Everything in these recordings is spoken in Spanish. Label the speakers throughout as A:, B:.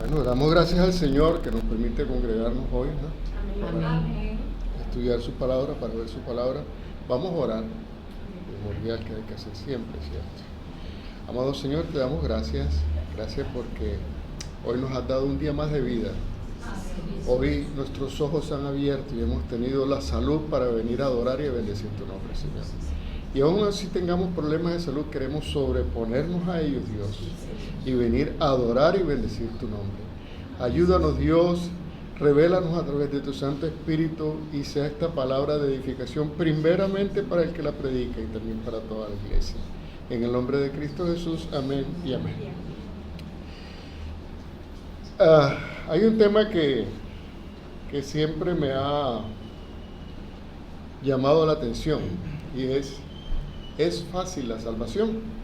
A: Bueno, damos gracias al Señor que nos permite congregarnos hoy, ¿no?
B: Amén. Amén.
A: Estudiar su palabra, para ver su palabra. Vamos a orar, primordial que hay que hacer siempre, ¿cierto? Amado Señor, te damos gracias porque hoy nos has dado un día más de vida. Hoy nuestros ojos se han abierto y hemos tenido la salud para venir a adorar y a bendecir tu nombre, Señor. Y aún así tengamos problemas de salud, queremos sobreponernos a ellos, Dios, y venir a adorar y bendecir tu nombre. Ayúdanos, Dios, revélanos a través de tu Santo Espíritu y sea esta palabra de edificación primeramente para el que la predica y también para toda la iglesia. En el nombre de Cristo Jesús, amén y amén. Hay un tema que siempre me ha llamado la atención y ¿es fácil la salvación?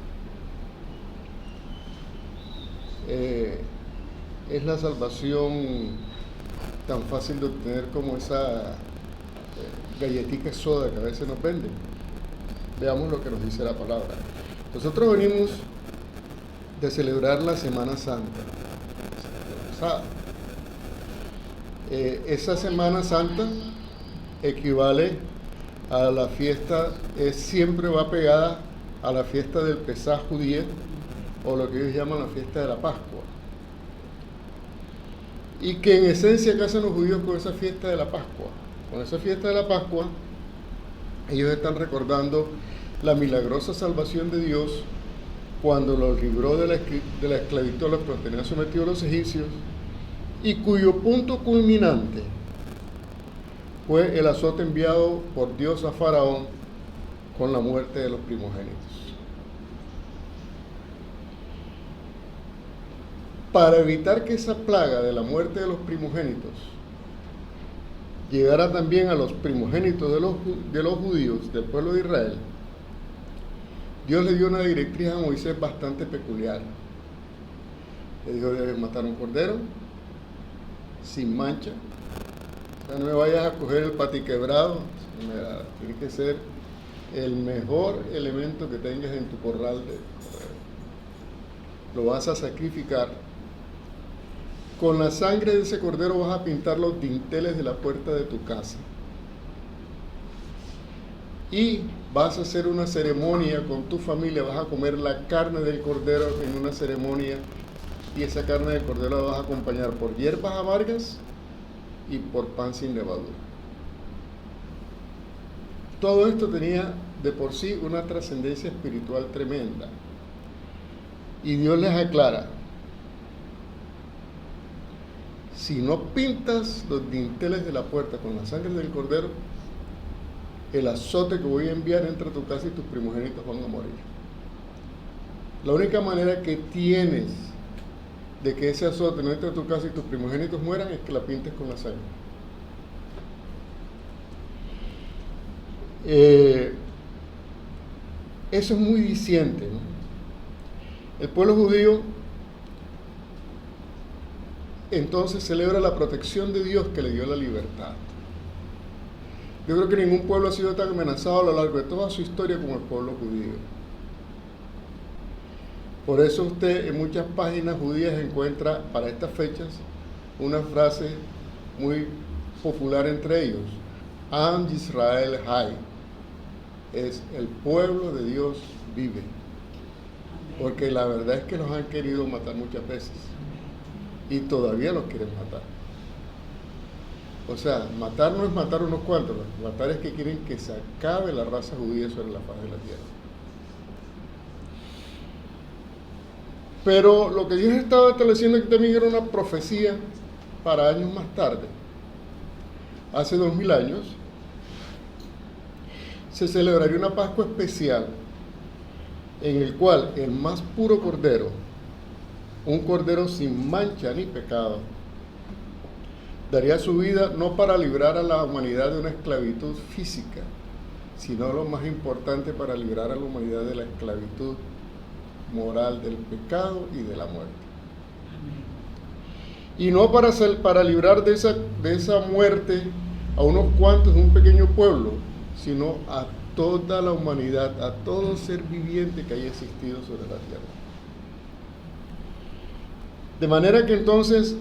A: ¿Es la salvación tan fácil de obtener como esa galletica soda que a veces nos venden? Veamos lo que nos dice la palabra. Nosotros venimos de celebrar la Semana Santa. Esa Semana Santa equivale a la fiesta, siempre va pegada a la fiesta del Pesaj judía, o lo que ellos llaman la fiesta de la Pascua. Y que en esencia, ¿qué hacen los judíos con esa fiesta de la Pascua? Con esa fiesta de la Pascua, ellos están recordando la milagrosa salvación de Dios cuando los libró de la esclavitud a los que los tenían sometidos los egipcios, y cuyo punto culminante fue el azote enviado por Dios a Faraón con la muerte de los primogénitos. Para evitar que esa plaga de la muerte de los primogénitos llegara también a los primogénitos de los judíos, del pueblo de Israel, Dios le dio una directriz a Moisés bastante peculiar. Le dijo: debes matar un cordero sin mancha. O sea, no me vayas a coger el patiquebrado, tiene que ser el mejor elemento que tengas en tu corral de cordero. Lo vas a sacrificar. Con la sangre de ese cordero vas a pintar los dinteles de la puerta de tu casa. Y vas a hacer una ceremonia con tu familia, vas a comer la carne del cordero en una ceremonia, y esa carne del cordero la vas a acompañar por hierbas amargas y por pan sin levadura. Todo esto tenía de por sí una trascendencia espiritual tremenda. Y Dios les aclara: si no pintas los dinteles de la puerta con la sangre del cordero, el azote que voy a enviar entre tu casa y tus primogénitos van a morir. La única manera que tienes de que ese azote no entre a tu casa y tus primogénitos mueran es que la pintes con la sangre. Eso es muy diciente, ¿no? El pueblo judío entonces celebra la protección de Dios que le dio la libertad. Yo creo que ningún pueblo ha sido tan amenazado a lo largo de toda su historia como el pueblo judío. Por eso usted en muchas páginas judías encuentra para estas fechas una frase muy popular entre ellos: Am Yisrael Hay, es el pueblo de Dios vive. Porque la verdad es que los han querido matar muchas veces y todavía los quieren matar. O sea, matar no es matar unos cuantos, matar es que quieren que se acabe la raza judía sobre la faz de la tierra. Pero lo que Dios estaba estableciendo aquí también era una profecía para años más tarde. Hace 2000 años se celebraría una Pascua especial en el cual el más puro cordero, un cordero sin mancha ni pecado, daría su vida no para librar a la humanidad de una esclavitud física, sino lo más importante, para librar a la humanidad de la esclavitud moral, del pecado y de la muerte. Y no para librar de esa muerte a unos cuantos de un pequeño pueblo, sino a toda la humanidad, a todo ser viviente que haya existido sobre la tierra. De manera que entonces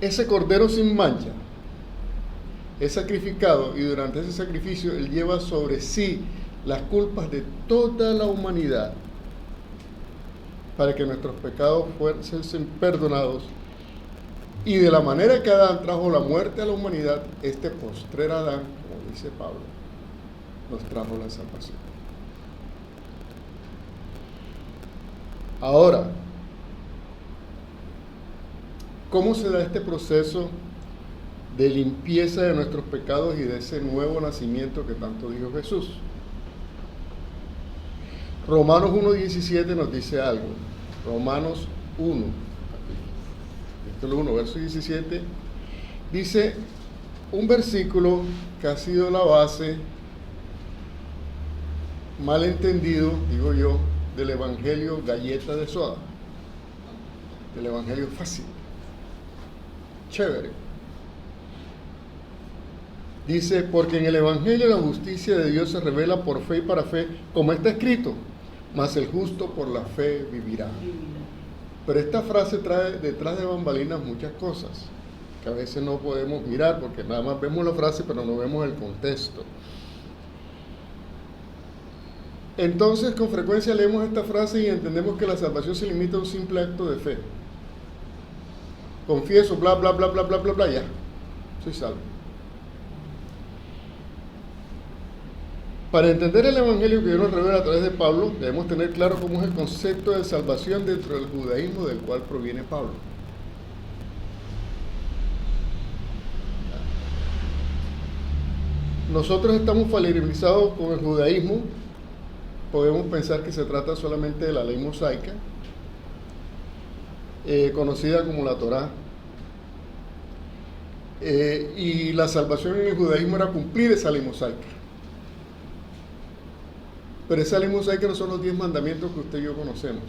A: ese cordero sin mancha es sacrificado, y durante ese sacrificio Él lleva sobre sí las culpas de toda la humanidad, para que nuestros pecados fuesen perdonados. Y de la manera que Adán trajo la muerte a la humanidad, este postrer Adán, como dice Pablo, nos trajo la salvación. Ahora, ¿cómo se da este proceso de limpieza de nuestros pecados y de ese nuevo nacimiento que tanto dijo Jesús? Romanos 1:17 nos dice algo. Romanos 1, capítulo 1, verso 17, dice un versículo que ha sido la base, mal entendido, digo yo, del evangelio galleta de soda, del evangelio fácil, chévere. Dice, porque en el evangelio la justicia de Dios se revela por fe y para fe, como está escrito, mas el justo por la fe vivirá. Pero esta frase trae detrás de bambalinas muchas cosas que a veces no podemos mirar porque nada más vemos la frase pero no vemos el contexto. Entonces con frecuencia leemos esta frase y entendemos que la salvación se limita a un simple acto de fe. Confieso, bla, bla, bla, bla, bla, bla, bla, ya, soy salvo. Para entender el evangelio que Dios nos revela a través de Pablo, debemos tener claro cómo es el concepto de salvación dentro del judaísmo del cual proviene Pablo. Nosotros estamos familiarizados con el judaísmo, podemos pensar que se trata solamente de la ley mosaica, conocida como la Torá, y la salvación en el judaísmo era cumplir esa ley mosaica. Pero esa ley mosaica no son los 10 mandamientos que usted y yo conocemos.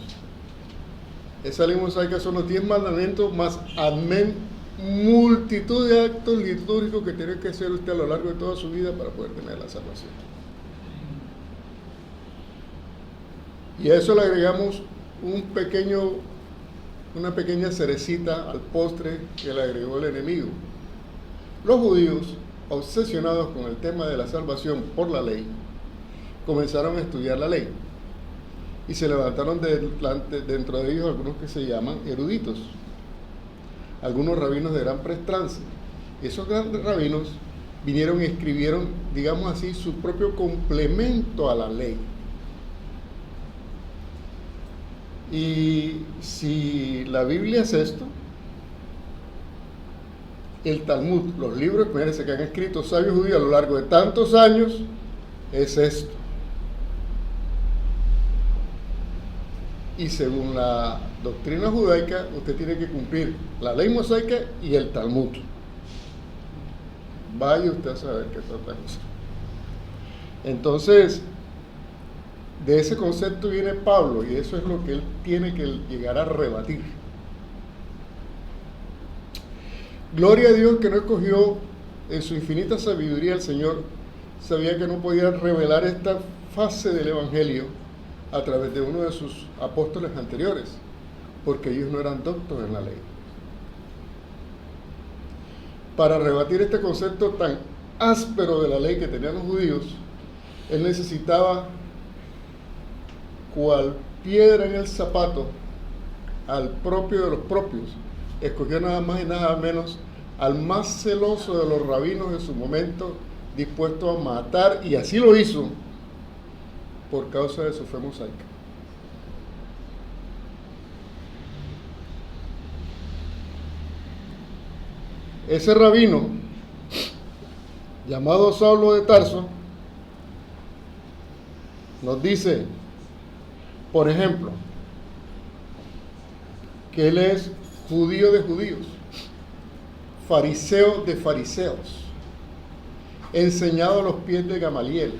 A: Esa ley mosaica son los 10 mandamientos más amén, multitud de actos litúrgicos que tiene que hacer usted a lo largo de toda su vida para poder tener la salvación. Y a eso le agregamos una pequeña cerecita al postre que le agregó el enemigo. Los judíos, obsesionados con el tema de la salvación por la ley, comenzaron a estudiar la ley y se levantaron dentro de ellos algunos que se llaman eruditos, algunos rabinos de gran prestancia. Esos grandes rabinos vinieron y escribieron, digamos así, su propio complemento a la ley. Y si la Biblia es esto, el Talmud, los libros que han escrito sabios judíos a lo largo de tantos años, es esto. Y según la doctrina judaica, usted tiene que cumplir la ley mosaica y el Talmud. Vaya usted a saber qué trata eso. Entonces, de ese concepto viene Pablo, y eso es lo que él tiene que llegar a rebatir. Gloria a Dios que no escogió en su infinita sabiduría el Señor, sabía que no podía revelar esta fase del Evangelio a través de uno de sus apóstoles anteriores, porque ellos no eran doctos en la ley. Para rebatir este concepto tan áspero de la ley que tenían los judíos, él necesitaba, cual piedra en el zapato, al propio de los propios. Escogió nada más y nada menos al más celoso de los rabinos de su momento, dispuesto a matar, y así lo hizo, por causa de su fe mosaica. Ese rabino, llamado Saulo de Tarso, nos dice, por ejemplo, que él es judío de judíos, fariseo de fariseos, enseñado a los pies de Gamaliel.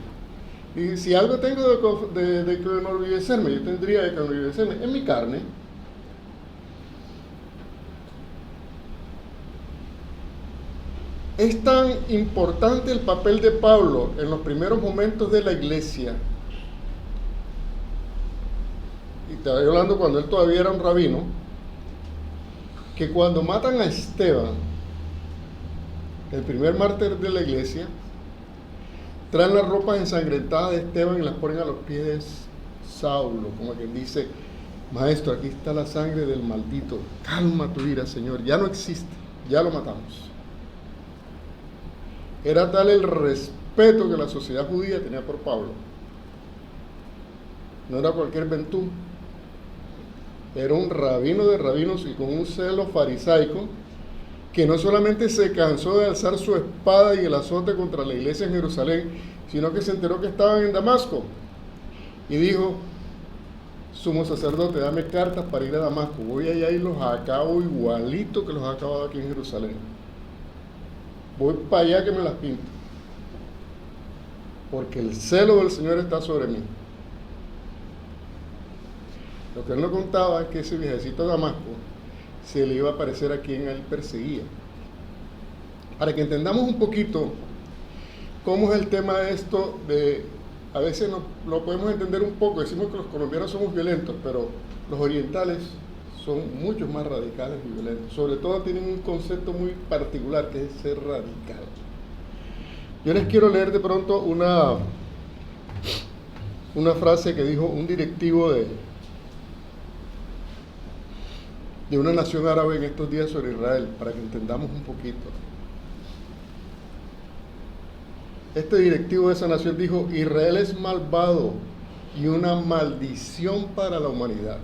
A: Y si algo tengo de enorgullecerme, yo tendría que enorgullecerme en mi carne. Es tan importante el papel de Pablo en los primeros momentos de la iglesia. y te estoy hablando cuando él todavía era un rabino, que cuando matan a Esteban, el primer mártir de la iglesia, traen las ropas ensangrentadas de Esteban y las ponen a los pies de Saulo, como quien dice: maestro, aquí está la sangre del maldito, calma tu ira, Señor, ya no existe, ya lo matamos. Era tal el respeto que la sociedad judía tenía por Pablo. No era cualquier ventú, era un rabino de rabinos y con un celo farisaico, que no solamente se cansó de alzar su espada y el azote contra la iglesia en Jerusalén, sino que se enteró que estaban en Damasco y dijo: sumo sacerdote, dame cartas para ir a Damasco, voy allá y los acabo igualito que los he acabado aquí en Jerusalén. Voy para allá que me las pinto, porque el celo del Señor está sobre mí. Lo que él no contaba es que ese viajecito a Damasco se le iba a aparecer a quien él perseguía. Para que entendamos un poquito cómo es el tema de esto, a veces lo podemos entender un poco, decimos que los colombianos somos violentos, pero los orientales son mucho más radicales y violentos. Sobre todo tienen un concepto muy particular, que es ser radical. Yo les quiero leer de pronto una frase que dijo un directivo de una nación árabe en estos días sobre Israel, para que entendamos un poquito. Este directivo de esa nación dijo: Israel es malvado y una maldición para la humanidad.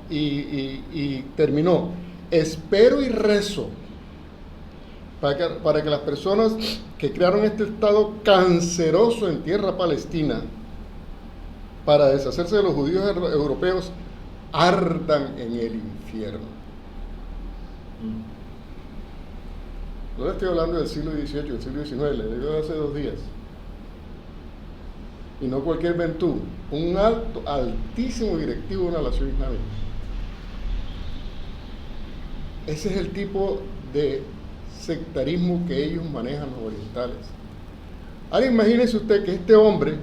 A: Y terminó: espero y rezo para que las personas que crearon este estado canceroso en tierra palestina para deshacerse de los judíos europeos ardan en el infierno. No le estoy hablando del siglo XVIII, del siglo XIX, le digo de hace 2 días. Y no cualquier ventú, un altísimo directivo de una nación islámica. Ese es el tipo de sectarismo que ellos manejan, los orientales. Ahora imagínese usted que este hombre,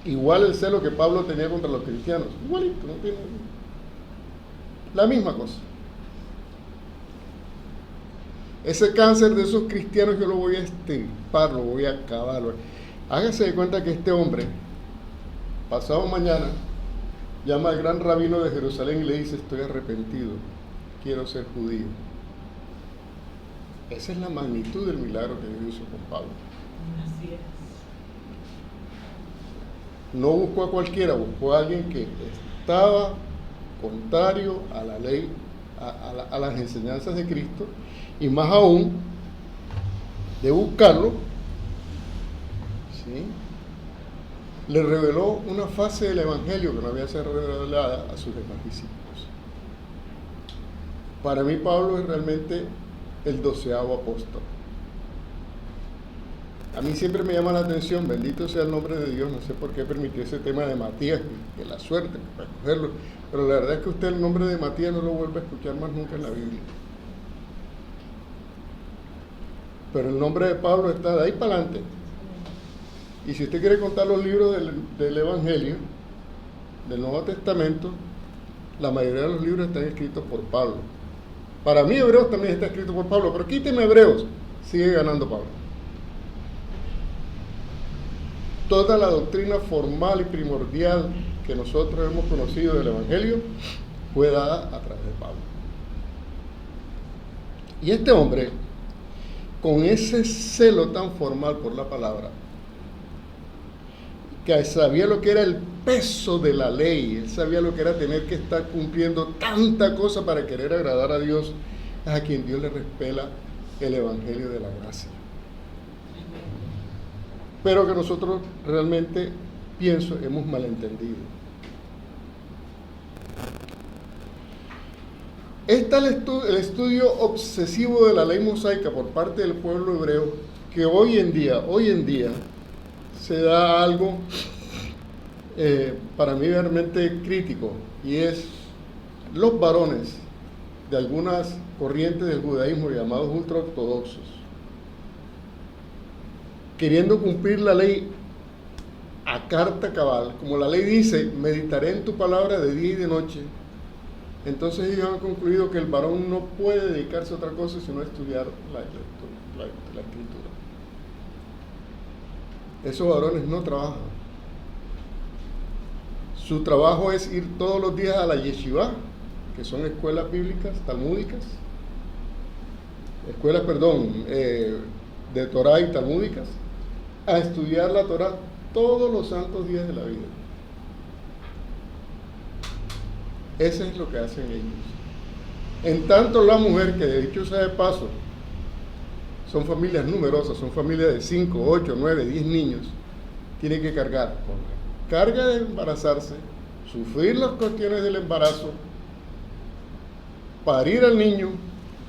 A: igual el celo que Pablo tenía contra los cristianos, igualito, no tiene la misma cosa. Ese cáncer de esos cristianos yo lo voy a extirpar, lo voy a acabar. Hágase de cuenta que este hombre, pasado mañana, llama al gran rabino de Jerusalén y le dice: estoy arrepentido, quiero ser judío. Esa es la magnitud del milagro que Dios hizo con Pablo.
B: Así es.
A: No buscó a cualquiera, buscó a alguien que estaba contrario a la ley, a las enseñanzas de Cristo, y más aún, de buscarlo, ¿sí?, le reveló una fase del Evangelio que no había sido revelada a sus demás discípulos. Para mí Pablo es realmente el 12º apóstol. A mí siempre me llama la atención, bendito sea el nombre de Dios, no sé por qué permitió ese tema de Matías, que la suerte para escogerlo, pero la verdad es que usted el nombre de Matías no lo vuelve a escuchar más nunca en la Biblia. Pero el nombre de Pablo está de ahí para adelante. Y si usted quiere contar los libros del Evangelio, del Nuevo Testamento, la mayoría de los libros están escritos por Pablo. Para mí Hebreos también está escrito por Pablo, pero quíteme Hebreos, sigue ganando Pablo. Toda la doctrina formal y primordial que nosotros hemos conocido del Evangelio fue dada a través de Pablo. Y este hombre, con ese celo tan formal por la palabra, que sabía lo que era el peso de la ley, él sabía lo que era tener que estar cumpliendo tanta cosa para querer agradar a Dios, es a quien Dios le revela el Evangelio de la gracia. Pero que nosotros realmente, pienso, hemos malentendido. Está el estudio obsesivo de la ley mosaica por parte del pueblo hebreo, que hoy en día se da algo para mí realmente crítico, y es los varones de algunas corrientes del judaísmo llamados ultraortodoxos queriendo cumplir la ley a carta cabal, como la ley dice, meditaré en tu palabra de día y de noche, entonces ellos han concluido que el varón no puede dedicarse a otra cosa sino a estudiar la escritura. Esos varones no trabajan. Su trabajo es ir todos los días a la yeshiva, que son escuelas bíblicas, talmúdicas, de Torah y talmúdicas, a estudiar la Torah todos los santos días de la vida. Eso es lo que hacen ellos. En tanto la mujer, que de dicho sea de paso, son familias numerosas, son familias de 5, 8, 9, 10 niños, tiene que cargar con la carga de embarazarse, sufrir las cuestiones del embarazo, parir al niño,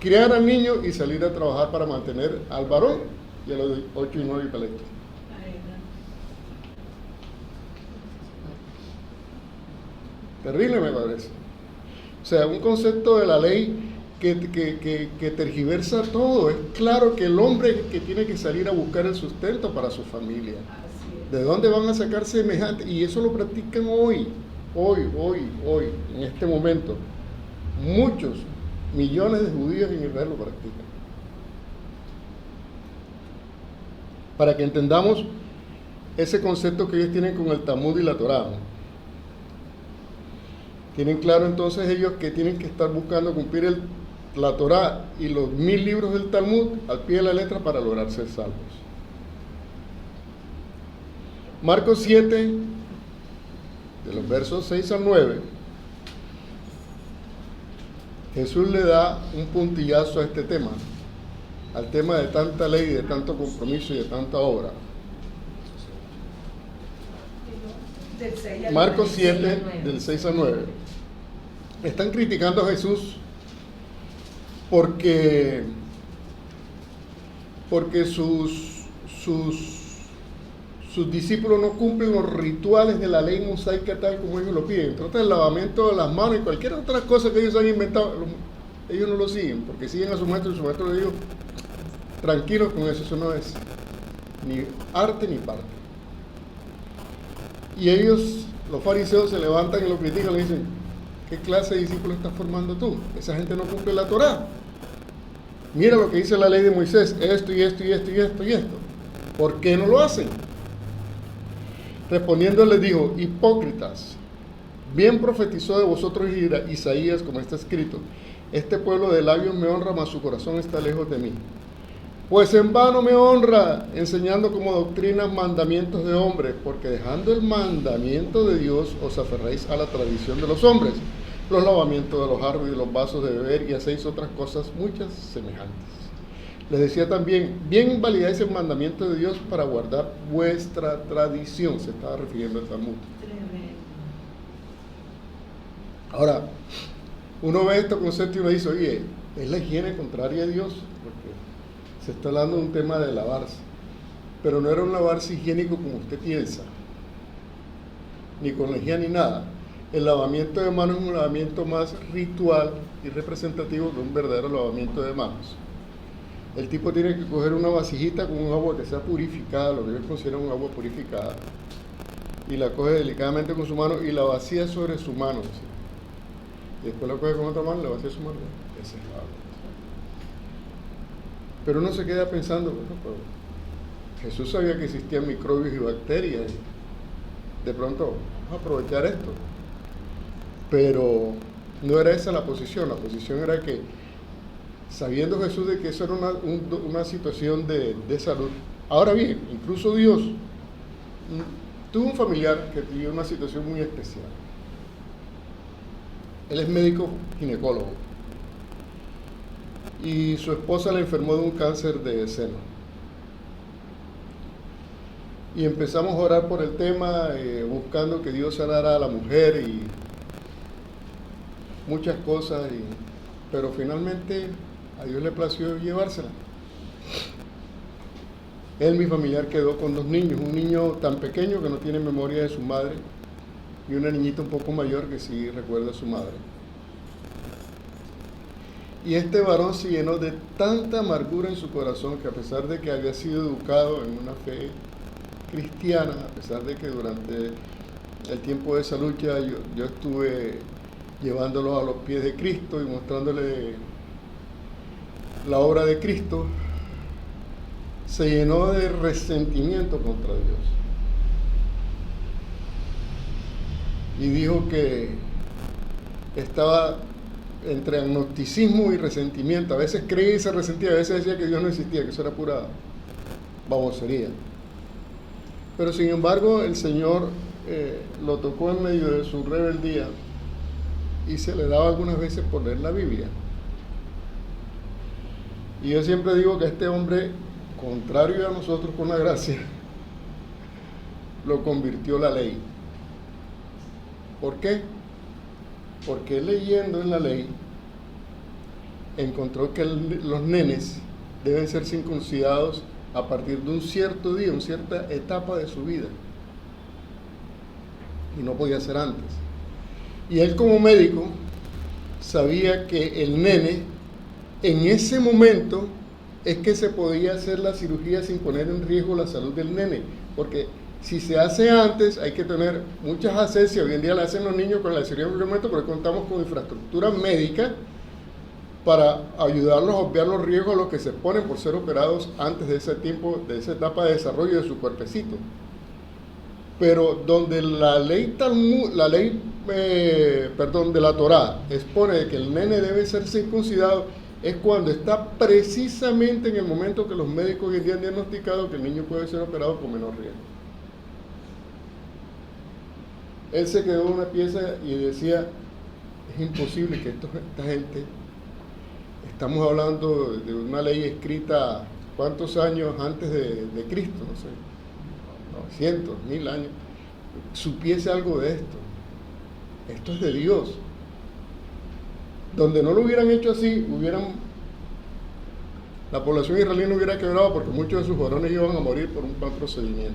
A: criar al niño y salir a trabajar para mantener al varón y a los 8 y 9 paletos. Terrible me parece. O sea, un concepto de la ley que tergiversa todo. Es claro que el hombre es el que tiene que salir a buscar el sustento para su familia. ¿De dónde van a sacar semejante? Y eso lo practican hoy, en este momento. Muchos, millones de judíos en Israel lo practican. Para que entendamos ese concepto que ellos tienen con el Talmud y la Torá, ¿no? Tienen claro entonces ellos que tienen que estar buscando cumplir la Torá y los 1000 libros del Talmud al pie de la letra para lograr ser salvos. Marcos 7, de los versos 6 al 9, Jesús le da un puntillazo a este tema, al tema de tanta ley, de tanto compromiso y de tanta obra. Marcos 7, del 6 al 9. Están criticando a Jesús porque sus discípulos no cumplen los rituales de la ley mosaica tal como ellos lo piden. Trata el lavamiento de las manos y cualquier otra cosa que ellos han inventado, ellos no lo siguen, porque siguen a su maestro y su maestro le dijo, tranquilos con eso no es ni arte ni parte. Y ellos, los fariseos, se levantan y lo critican y le dicen, ¿qué clase de discípulo estás formando tú? Esa gente no cumple la Torá. Mira lo que dice la ley de Moisés, esto y esto y esto y esto y esto. ¿Por qué no lo hacen? Respondiendo les dijo, hipócritas, bien profetizó de vosotros Isaías, como está escrito, este pueblo de labios me honra, mas su corazón está lejos de mí. Pues en vano me honra, enseñando como doctrinas mandamientos de hombres, porque dejando el mandamiento de Dios os aferráis a la tradición de los hombres, los lavamientos de los jarros y de los vasos de beber, y hacéis otras cosas muchas semejantes. Les decía también, bien invalidáis el mandamiento de Dios para guardar vuestra tradición, se estaba refiriendo al Talmud. Ahora, uno ve estos conceptos y uno dice, oye, es la higiene contraria a Dios, porque se está hablando de un tema de lavarse, pero no era un lavarse higiénico como usted piensa, ni con lejía ni nada. El lavamiento de manos es un lavamiento más ritual y representativo que un verdadero lavamiento de manos. El tipo tiene que coger una vasijita con un agua que sea purificada, lo que ellos consideran un agua purificada, y la coge delicadamente con su mano y la vacía sobre su mano, ¿sí? Y después la coge con otra mano y la vacía su mano. Ese es el lavamiento. Pero uno se queda pensando, bueno, pero Jesús sabía que existían microbios y bacterias, y de pronto vamos a aprovechar esto. Pero no era esa la posición era que, sabiendo Jesús de que eso era una situación de salud, ahora bien, incluso Dios tuvo un familiar que tuvo una situación muy especial. Él es médico ginecólogo y su esposa le enfermó de un cáncer de seno. Y empezamos a orar por el tema, buscando que Dios sanara a la mujer y muchas cosas, pero finalmente a Dios le plació llevársela. Él, mi familiar, quedó con 2 niños, un niño tan pequeño que no tiene memoria de su madre y una niñita un poco mayor que sí recuerda a su madre. Y este varón se llenó de tanta amargura en su corazón que, a pesar de que había sido educado en una fe cristiana, a pesar de que durante el tiempo de esa lucha yo estuve llevándolo a los pies de Cristo y mostrándole la obra de Cristo, se llenó de resentimiento contra Dios. Y dijo que estaba entre agnosticismo y resentimiento. A veces creía y se resentía, a veces decía que Dios no existía, que eso era pura babosería. Pero sin embargo el Señor lo tocó en medio de su rebeldía y se le daba algunas veces por leer la Biblia. Y yo siempre digo que este hombre, contrario a nosotros con la gracia, lo convirtió la ley. ¿Por qué? Porque leyendo en la ley encontró que los nenes deben ser circuncidados a partir de un cierto día, una cierta etapa de su vida, y no podía ser antes. Y él, como médico, sabía que el nene en ese momento es que se podía hacer la cirugía sin poner en riesgo la salud del nene, porque si se hace antes hay que tener muchas asepsias. Hoy en día la hacen los niños con la cirugía en cualquier momento, pero contamos con infraestructura médica para ayudarlos a obviar los riesgos a los que se ponen por ser operados antes de ese tiempo, de esa etapa de desarrollo de su cuerpecito. Pero donde la ley de la Torá expone que el nene debe ser circuncidado, es cuando está precisamente en el momento que los médicos hoy en día han diagnosticado que el niño puede ser operado con menor riesgo. Él se quedó en una pieza y decía, es imposible que esta gente, estamos hablando de una ley escrita ¿cuántos años antes de Cristo? No sé, 900, 1000 años, supiese algo de esto. Esto es de Dios. Donde no lo hubieran hecho así, la población israelí no hubiera quebrado, porque muchos de sus varones iban a morir por un mal procedimiento.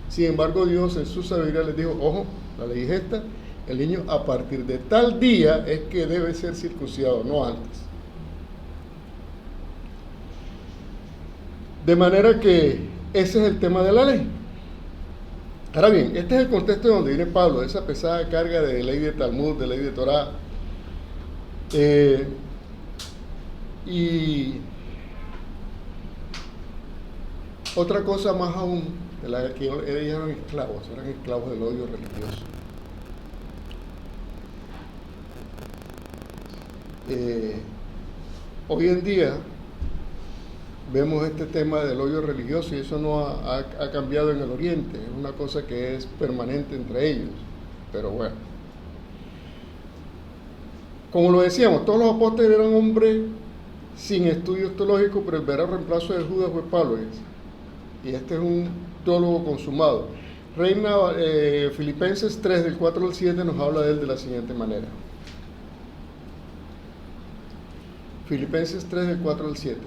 A: Sin embargo, Dios en su sabiduría les dijo, ojo, la ley es esta, el niño a partir de tal día es que debe ser circuncidado, no antes. De manera que ese es el tema de la ley. Ahora bien, este es el contexto de donde viene Pablo, esa pesada carga de ley de Talmud, de ley de Torá. Y otra cosa más aún, de la que ellos eran esclavos del odio religioso. Hoy en día vemos este tema del odio religioso y eso no ha cambiado en el Oriente, es una cosa que es permanente entre ellos, pero bueno. Como lo decíamos, todos los apóstoles eran hombres sin estudios teológicos, pero el verdadero reemplazo de Judas fue Pablo, y este es un teólogo consumado. Filipenses 3, del 4 al 7, nos habla de él de la siguiente manera. Filipenses 3, del 4 al 7.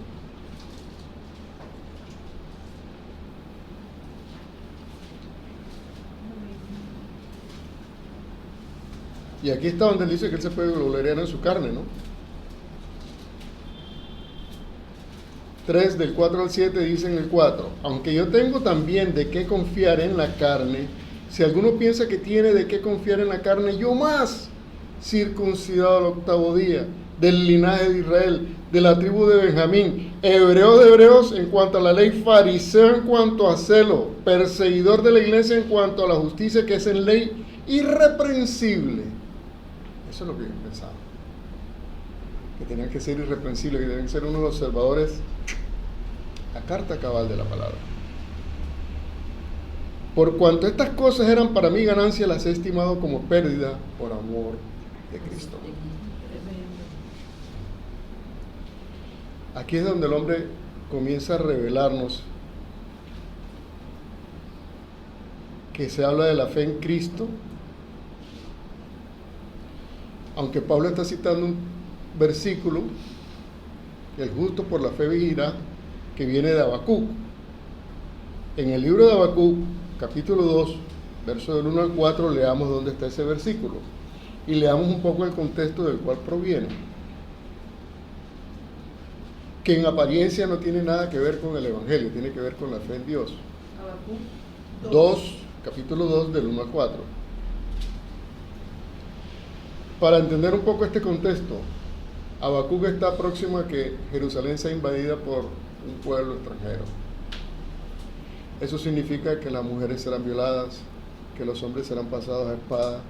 A: Y aquí está donde él dice que él se puede gloriar en su carne, ¿no? 3 del 4 al 7 dice en el 4, aunque yo tengo también de qué confiar en la carne, si alguno piensa que tiene de qué confiar en la carne, yo más, circuncidado al 8º día, del linaje de Israel, de la tribu de Benjamín, hebreo de hebreos en cuanto a la ley, fariseo en cuanto a celo, perseguidor de la iglesia en cuanto a la justicia que es en ley, irreprensible. Eso es lo que yo pensaba, que tenían que ser irreprensibles, que tenían que ser unos observadores a carta cabal de la palabra. Por cuanto estas cosas eran para mí ganancia, las he estimado como pérdida por amor de Cristo. Aquí es donde el hombre comienza a revelarnos que se habla de la fe en Cristo, aunque Pablo está citando un versículo, el justo por la fe vivirá, que viene de Habacuc. En el libro de Habacuc, capítulo 2, verso del 1 al 4, leamos dónde está ese versículo y leamos un poco el contexto del cual proviene. que en apariencia no tiene nada que ver con el Evangelio, tiene que ver con la fe en Dios.
B: Habacuc
A: Capítulo 2, del 1 al 4. Para entender un poco este contexto, Habacuc está próximo a que Jerusalén sea invadida por un pueblo extranjero. Eso significa que las mujeres serán violadas, que los hombres serán pasados a espada,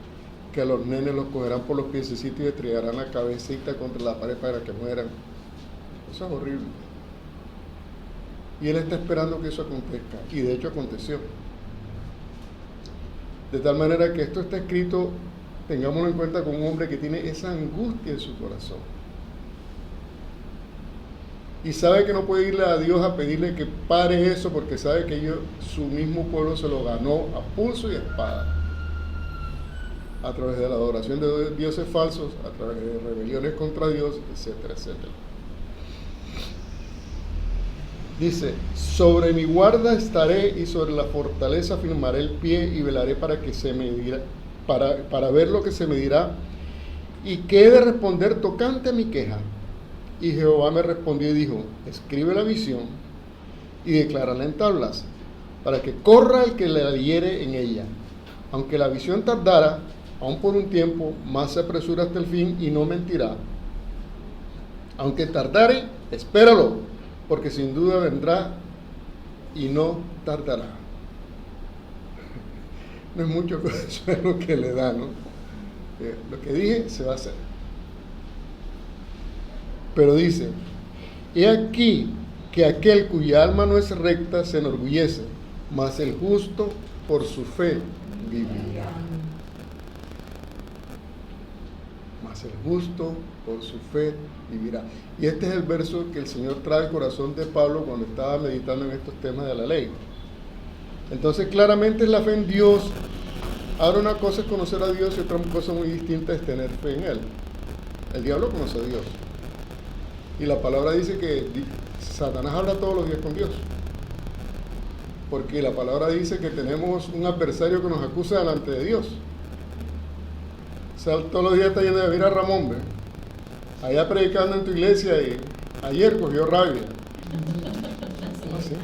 A: que a los nenes los cogerán por los piececitos y le estrellarán la cabecita contra la pared para que mueran. Eso es horrible. Y él está esperando que eso acontezca, y de hecho aconteció. De tal manera que esto está escrito, tengámoslo en cuenta, con un hombre que tiene esa angustia en su corazón. Y sabe que no puede irle a Dios a pedirle que pare eso, porque sabe que su mismo pueblo se lo ganó a pulso y espada. A través de la adoración de dioses falsos, a través de rebeliones contra Dios, etcétera, etcétera. Dice, sobre mi guarda estaré y sobre la fortaleza firmaré el pie y velaré para que se me dirá, para ver lo que se me dirá y qué he de responder tocante a mi queja. Y Jehová me respondió y dijo, escribe la visión y declárala en tablas, para que corra el que la leyere en ella. Aunque la visión tardara, aún por un tiempo, más se apresura hasta el fin y no mentirá. Aunque tardare, espéralo, porque sin duda vendrá y no tardará. No es mucho, pero eso es lo que le da, ¿no? Lo que dije se va a hacer. Pero dice, he aquí que aquel cuya alma no es recta se enorgullece, mas el justo por su fe vivirá. Mas el justo por su fe vivirá. Y este es el verso que el Señor trae al corazón de Pablo cuando estaba meditando en estos temas de la ley. Entonces claramente es la fe en Dios. Ahora una cosa es conocer a Dios y otra cosa muy distinta es tener fe en Él. El diablo conoce a Dios. Y la palabra dice que Satanás habla todos los días con Dios. Porque la palabra dice que tenemos un adversario que nos acusa delante de Dios. O sea, todos los días está yendo de mira a Ramón, ¿ve? Allá predicando en tu iglesia y ayer cogió rabia. ¿Así?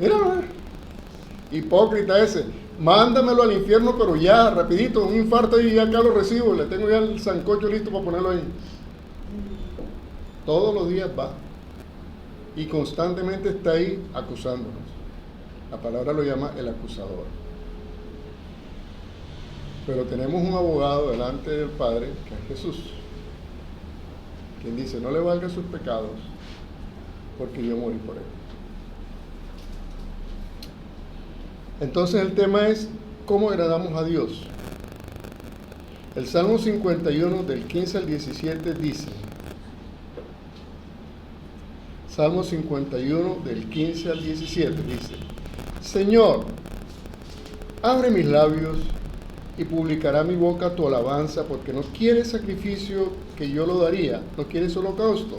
A: Mira, hipócrita ese. Mándamelo al infierno, pero ya, rapidito, un infarto y ya acá lo recibo. Le tengo ya el sancocho listo para ponerlo ahí. Todos los días va. Y constantemente está ahí acusándonos. La palabra lo llama el acusador. Pero tenemos un abogado delante del Padre, que es Jesús, quien dice, no le valga sus pecados, porque yo morí por él. Entonces el tema es, ¿cómo agradamos a Dios? El Salmo 51, del 15 al 17, dice, Salmo 51, del 15 al 17, dice, Señor, abre mis labios y publicará mi boca tu alabanza, porque no quieres sacrificio que yo lo daría, no quieres holocausto.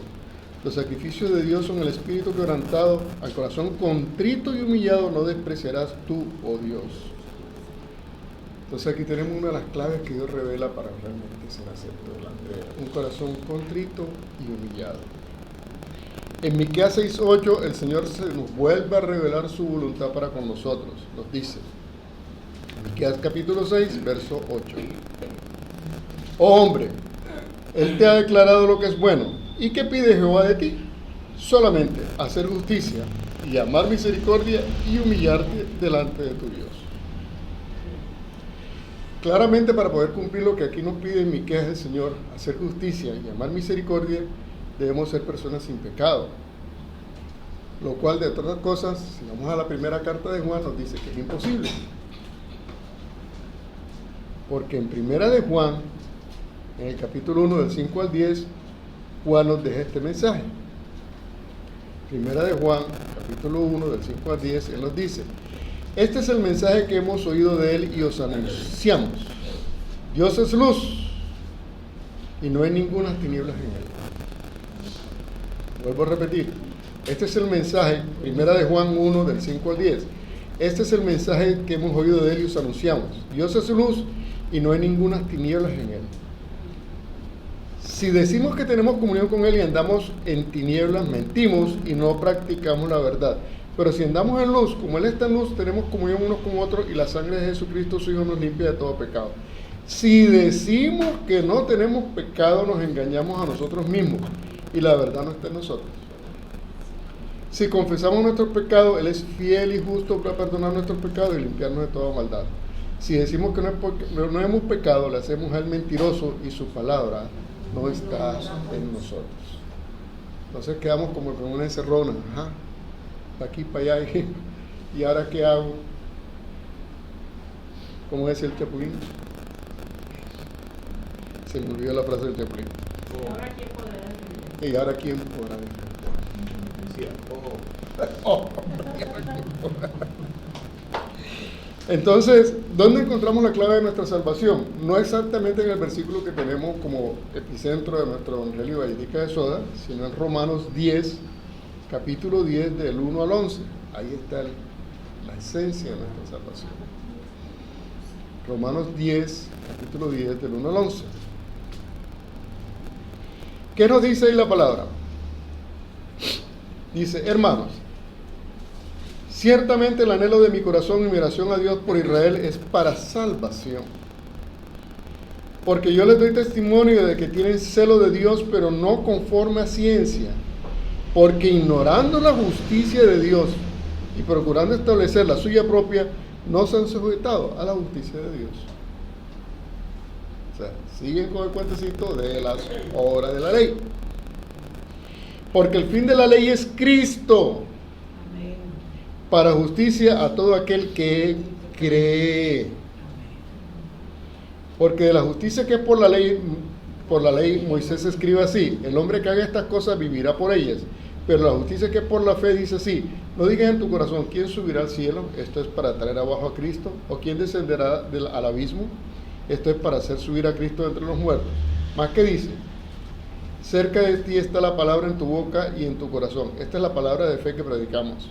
A: Los sacrificios de Dios son el espíritu quebrantado, al corazón contrito y humillado no despreciarás tú, oh Dios. Entonces aquí tenemos una de las claves que Dios revela para realmente ser acepto delante de Él. Un corazón contrito y humillado. En Miqueas 6:8 el Señor se nos vuelve a revelar su voluntad para con nosotros. Nos dice, Miqueas capítulo 6, verso 8. Oh hombre, Él te ha declarado lo que es bueno. ¿Y qué pide Jehová de ti? Solamente hacer justicia y amar misericordia y humillarte delante de tu Dios. Claramente, para poder cumplir lo que aquí nos pide en Miqueas el Señor, hacer justicia y amar misericordia, debemos ser personas sin pecado. Lo cual, de otras cosas, si vamos a la primera carta de Juan, nos dice que es imposible. Porque en primera de Juan, en el capítulo 1, del 5 al 10, Juan nos deja este mensaje. Primera de Juan, capítulo 1, del 5 al 10, él nos dice, este es el mensaje que hemos oído de él y os anunciamos. Dios es luz y no hay ninguna tinieblas en él. Vuelvo a repetir, este es el mensaje, primera de Juan 1, del 5 al 10. Este es el mensaje que hemos oído de él y os anunciamos. Dios es luz y no hay ninguna tinieblas en él. Si decimos que tenemos comunión con Él y andamos en tinieblas, mentimos y no practicamos la verdad. Pero si andamos en luz, como Él está en luz, tenemos comunión unos con otros y la sangre de Jesucristo, su Hijo, nos limpia de todo pecado. Si decimos que no tenemos pecado, nos engañamos a nosotros mismos y la verdad no está en nosotros. Si confesamos nuestros pecados, Él es fiel y justo para perdonar nuestros pecados y limpiarnos de toda maldad. Si decimos que no hemos pecado, le hacemos a Él mentiroso y su palabra no está en nosotros. Entonces quedamos como con una encerrona, para aquí, para allá, y ahora ¿qué hago? ¿Cómo decía el Chapulín? Se me olvidó la frase del Chapulín.
B: ¿Y ahora quién podrá defender?
A: ¿Y ahora quién podrá defender?
C: Decía,
A: Entonces, ¿dónde encontramos la clave de nuestra salvación? No exactamente en el versículo que tenemos como epicentro de nuestro Evangelio Evangélica de Soda, sino en Romanos 10, capítulo 10, del 1 al 11. Ahí está la esencia de nuestra salvación. Romanos 10, capítulo 10, del 1 al 11. ¿Qué nos dice ahí la palabra? Dice, hermanos, ciertamente el anhelo de mi corazón y mi oración a Dios por Israel es para salvación. Porque yo les doy testimonio de que tienen celo de Dios, pero no conforme a ciencia. Porque ignorando la justicia de Dios y procurando establecer la suya propia, no se han sujetado a la justicia de Dios. O sea, siguen con el cuentecito de las obras de la ley. Porque el fin de la ley es Cristo,
B: Amén.
A: para justicia a todo aquel que cree. Porque de la justicia que es por la ley Moisés escribe así: el hombre que haga estas cosas vivirá por ellas. Pero la justicia que es por la fe dice así: no digas en tu corazón, ¿quién subirá al cielo? Esto es para traer abajo a Cristo. ¿O quién descenderá al abismo? Esto es para hacer subir a Cristo entre los muertos. Más que dice: cerca de ti está la palabra en tu boca y en tu corazón. Esta es la palabra de fe que predicamos.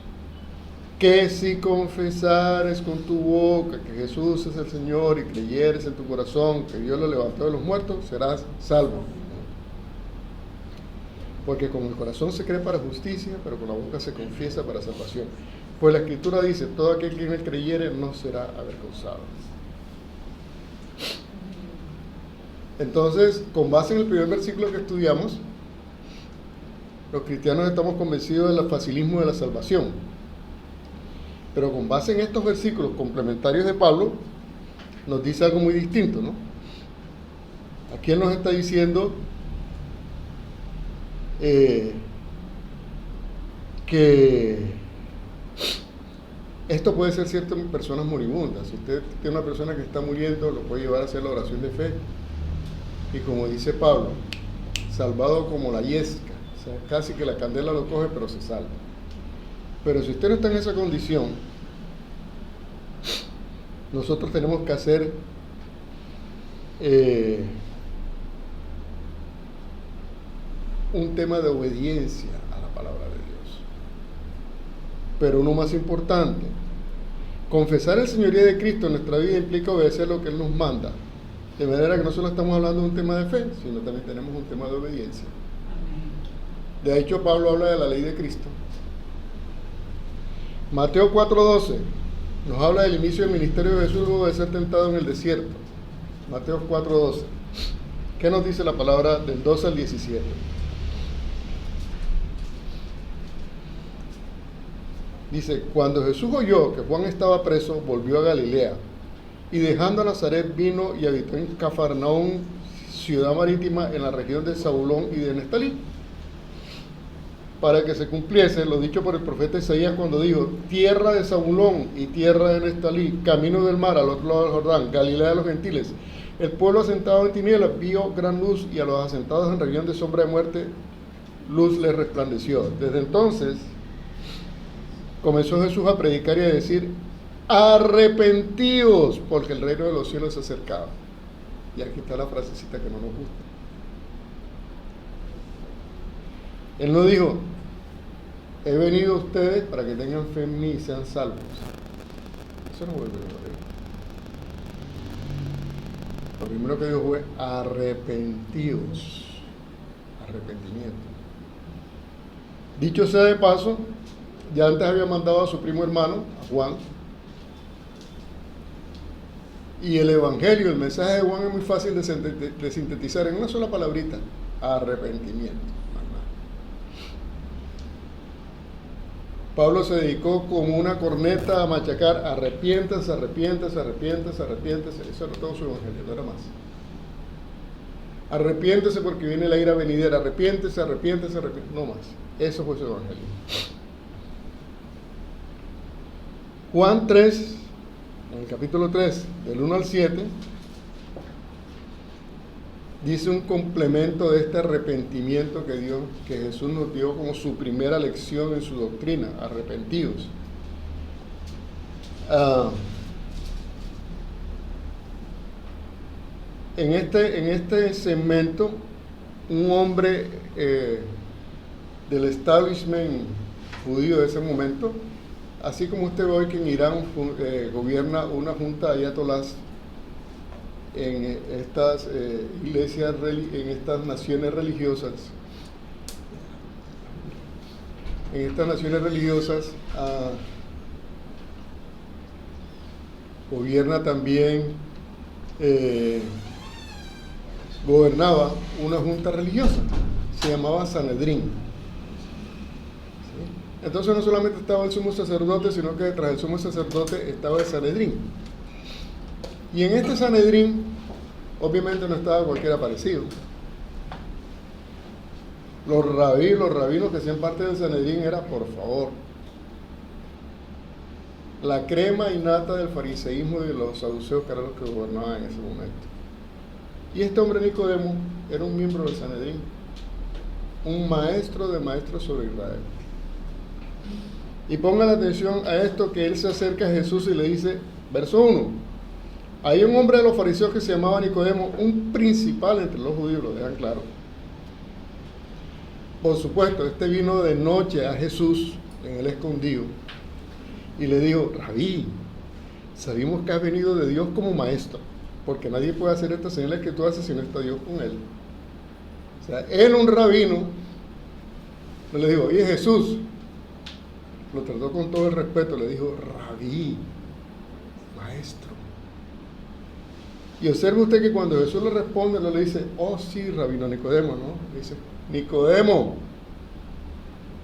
A: Que si confesares con tu boca que Jesús es el Señor y creyeres en tu corazón que Dios lo levantó de los muertos, serás salvo. Porque con el corazón se cree para justicia, pero con la boca se confiesa para salvación. Pues la Escritura dice: todo aquel que en él creyere no será avergonzado. Entonces, con base en el primer versículo que estudiamos, los cristianos estamos convencidos del facilismo de la salvación. Pero con base en estos versículos complementarios de Pablo, nos dice algo muy distinto, ¿no? Aquí él nos está diciendo que esto puede ser cierto en personas moribundas. Si usted tiene una persona que está muriendo, lo puede llevar a hacer la oración de fe. Y como dice Pablo, salvado como la yesca, o sea, casi que la candela lo coge, pero se salva. Pero si usted no está en esa condición, nosotros tenemos que hacer un tema de obediencia a la palabra de Dios. Pero uno más importante, confesar el señorío de Cristo en nuestra vida implica obedecer lo que Él nos manda. De manera que no solo estamos hablando de un tema de fe, sino también tenemos un tema de obediencia. De hecho, Pablo habla de la ley de Cristo. Mateo 4:12 nos habla del inicio del ministerio de Jesús luego de ser tentado en el desierto. Mateo 4:12. ¿Qué nos dice la palabra del 12 al 17? Dice: cuando Jesús oyó que Juan estaba preso, volvió a Galilea, y dejando a Nazaret vino y habitó en Cafarnaúm, ciudad marítima en la región de Zabulón y de Neftalí, para que se cumpliese lo dicho por el profeta Isaías cuando dijo: tierra de Zabulón y tierra de Neftalí, camino del mar al otro lado del Jordán, Galilea de los gentiles. El pueblo asentado en tinieblas vio gran luz, y a los asentados en región de sombra de muerte luz les resplandeció. Desde entonces comenzó Jesús a predicar y a decir: arrepentíos, porque el reino de los cielos se acercaba. Y aquí está la frasecita que no nos gusta. Él no dijo: he venido a ustedes para que tengan fe en mí y sean salvos. Eso no vuelve a lo dijo. Lo primero que dijo fue: arrepentíos. arrepentimiento. Dicho sea de paso, ya antes había mandado a su primo hermano, a Juan, y el evangelio, el mensaje de Juan es muy fácil de sintetizar en una sola palabrita: arrepentimiento. Pablo se dedicó como una corneta a machacar: arrepiéntase, arrepiéntase, arrepiéntase, arrepiéntase. Eso era todo su evangelio, no era más. Arrepiéntese porque viene la ira venidera, arrepiéntese, arrepiéntese, arrepiéntese, no más. Eso fue su evangelio. Juan 3, en el capítulo 3, del 1 al 7, dice un complemento de este arrepentimiento que Jesús nos dio como su primera lección en su doctrina: arrepentidos. En este segmento, un hombre del establishment judío de ese momento, así como usted ve hoy que en Irán gobierna una junta de ayatolás en estas iglesias, en estas naciones religiosas, gobierna también, gobernaba una junta religiosa, se llamaba Sanedrín. ¿Sí? Entonces no solamente estaba el sumo sacerdote, sino que tras el sumo sacerdote estaba el Sanedrín. Y en este Sanedrín, obviamente no estaba cualquier aparecido. Los rabinos que hacían parte del Sanedrín era, por favor, la crema y nata del fariseísmo y de los saduceos, que eran los que gobernaban en ese momento. Y este hombre Nicodemo era un miembro del Sanedrín, un maestro de maestros sobre Israel. Y pongan atención a esto, que él se acerca a Jesús y le dice, verso 1, hay un hombre de los fariseos que se llamaba Nicodemo, un principal entre los judíos, lo dejan claro. Por supuesto, este vino de noche a Jesús en el escondido y le dijo, Rabí, sabemos que has venido de Dios como maestro, porque nadie puede hacer estas señales que tú haces si no está Dios con él. O sea, él, un rabino, le dijo, oye Jesús, lo trató con todo el respeto, le dijo, Rabí, maestro. Y observe usted que cuando Jesús le responde, no le dice, oh sí, rabino Nicodemo, ¿no? Le dice, Nicodemo.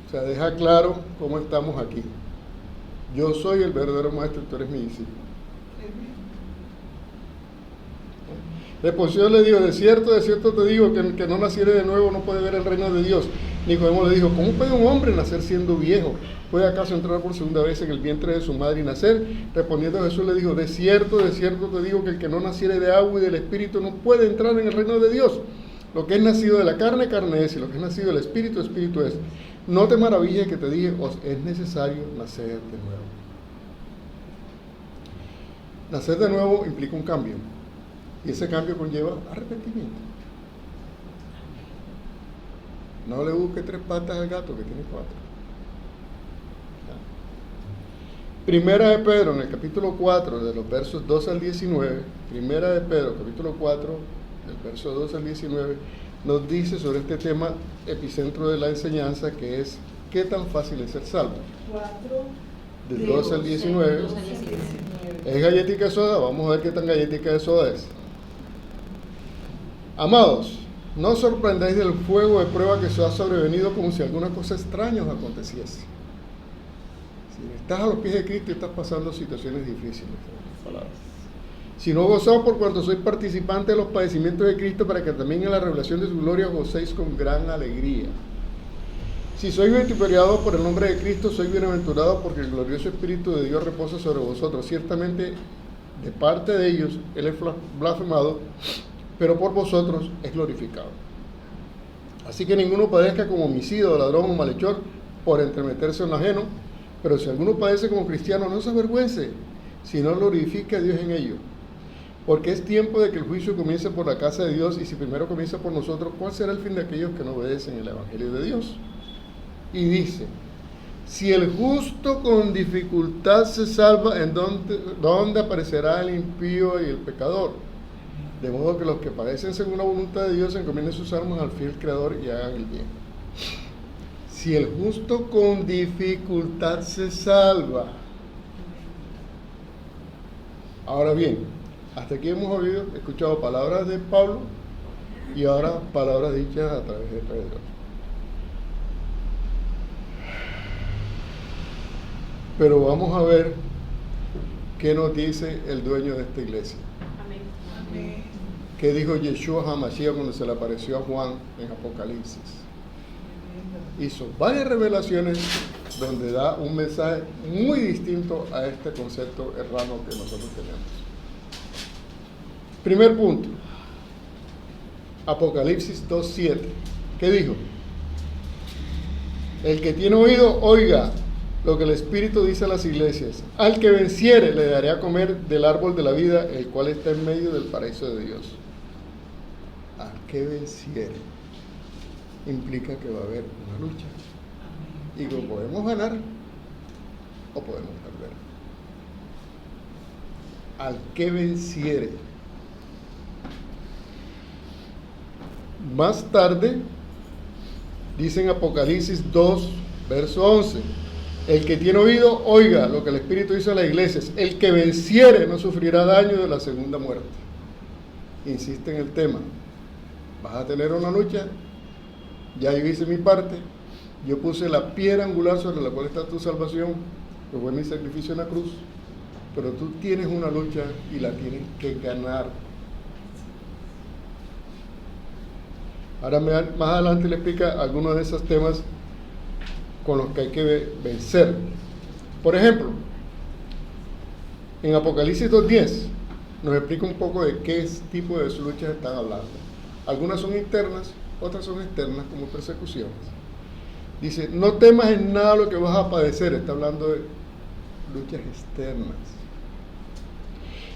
A: O sea, deja claro cómo estamos aquí. Yo soy el verdadero maestro y tú eres mi discípulo. Respondió, le dijo, de cierto te digo, que el que no naciere de nuevo no puede ver el reino de Dios. Nicodemo le dijo, ¿cómo puede un hombre nacer siendo viejo? ¿Puede acaso entrar por segunda vez en el vientre de su madre y nacer? Respondiendo Jesús le dijo, de cierto te digo, que el que no naciere de agua y del Espíritu no puede entrar en el reino de Dios. Lo que es nacido de la carne, carne es, y lo que es nacido del Espíritu, Espíritu es. No te maravilles que te dije, os es necesario nacer de nuevo. Nacer de nuevo implica un cambio, y ese cambio conlleva arrepentimiento. No le busque 3 patas al gato que tiene 4. Primera de Pedro, en el capítulo 4, de los versos 2 al 19, Primera de Pedro, capítulo 4, del verso 2 al 19, nos dice sobre este tema epicentro de la enseñanza, que es ¿qué tan fácil es ser salvo?
B: 4,
A: del 2 al 19. ¿Es galletica de soda? Vamos a ver qué tan galletica de soda es. Amados, no os sorprendáis del fuego de prueba que se ha sobrevenido como si alguna cosa extraña os aconteciese. Si estás a los pies de Cristo y estás pasando situaciones difíciles, si no gozaos por cuanto sois participantes de los padecimientos de Cristo, para que también en la revelación de su gloria os gocéis con gran alegría. Si sois vituperados por el nombre de Cristo, sois bienaventurados, porque el glorioso Espíritu de Dios reposa sobre vosotros. Ciertamente, de parte de ellos, Él es blasfemado, pero por vosotros es glorificado. Así que ninguno padezca como homicida, ladrón o malhechor por entremeterse en lo ajeno, pero si alguno padece como cristiano, no se avergüence, sino glorifique a Dios en ello. Porque es tiempo de que el juicio comience por la casa de Dios, y si primero comienza por nosotros, ¿cuál será el fin de aquellos que no obedecen el Evangelio de Dios? Y dice, si el justo con dificultad se salva, ¿en dónde aparecerá el impío y el pecador? De modo que los que padecen según la voluntad de Dios encomienden sus almas al fiel Creador y hagan el bien. Si el justo con dificultad se salva. Ahora bien, hasta aquí hemos escuchado palabras de Pablo y ahora palabras dichas a través de Pedro. Pero vamos a ver qué nos dice el dueño de esta iglesia.
B: Amén.
A: ¿Qué dijo Yeshua HaMashiach cuando se le apareció a Juan en Apocalipsis? Hizo varias revelaciones donde da un mensaje muy distinto a este concepto errado que nosotros tenemos. Primer punto, Apocalipsis 2:7. ¿Qué dijo? El que tiene oído, oiga lo que el Espíritu dice a las iglesias. Al que venciere le daré a comer del árbol de la vida, el cual está en medio del paraíso de Dios. Al que venciere implica que va a haber una lucha. Y que podemos ganar o podemos perder. Al que venciere. Más tarde, dice en Apocalipsis 2, verso 11, el que tiene oído, oiga lo que el Espíritu dice a las iglesias. El que venciere no sufrirá daño de la segunda muerte. Insiste en el tema. Vas a tener una lucha. Ya yo hice mi parte. Yo puse la piedra angular sobre la cual está tu salvación, que fue mi sacrificio en la cruz. Pero tú tienes una lucha y la tienes que ganar. Ahora más adelante le explica algunos de esos temas con los que hay que vencer. Por ejemplo, en Apocalipsis 2:10 nos explica un poco de qué tipo de luchas están hablando. Algunas son internas, otras son externas, como persecuciones. Dice, no temas en nada lo que vas a padecer. Está hablando de luchas externas.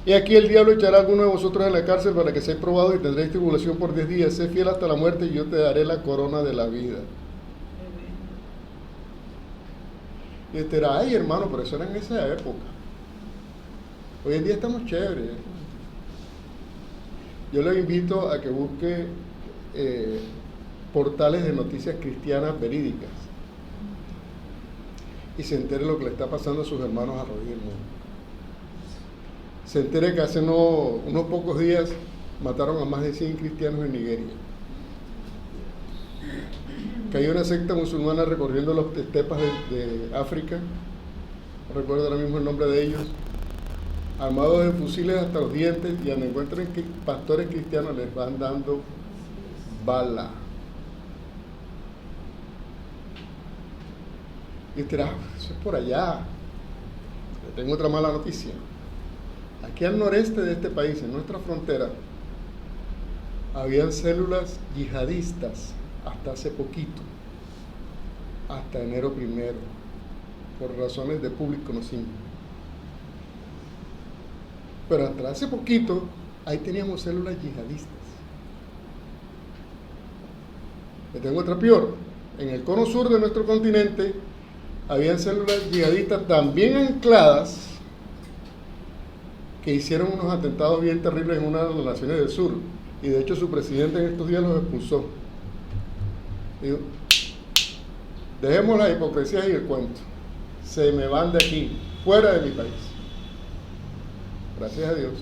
A: Y aquí el diablo echará a alguno de vosotros en la cárcel para que seáis probados y tendréis tribulación por 10 días. Sé fiel hasta la muerte y yo te daré la corona de la vida. Y usted dirá, ay hermano, pero eso era en esa época. Hoy en día estamos chéveres. Yo le invito a que busque portales de noticias cristianas verídicas y se entere lo que le está pasando a sus hermanos alrededor del mundo. Se entere que hace unos pocos días mataron a más de 100 cristianos en Nigeria. Que hay una secta musulmana recorriendo las estepas de África, no recuerdo ahora mismo el nombre de ellos, armados de fusiles hasta los dientes, y donde encuentren pastores cristianos les van dando bala. Y usted dirá, eso es por allá. Le tengo otra mala noticia. Aquí al noreste de este país, en nuestra frontera, habían células yihadistas hasta hace poquito, hasta enero 1, por razones de público conocimiento. Pero hasta hace poquito, ahí teníamos células yihadistas. Le tengo otra peor. En el cono sur de nuestro continente, habían células yihadistas también ancladas que hicieron unos atentados bien terribles en una de las naciones del sur. Y de hecho su presidente en estos días los expulsó. Digo, dejemos la hipocresía y el cuento. Se me van de aquí, fuera de mi país. Gracias a Dios.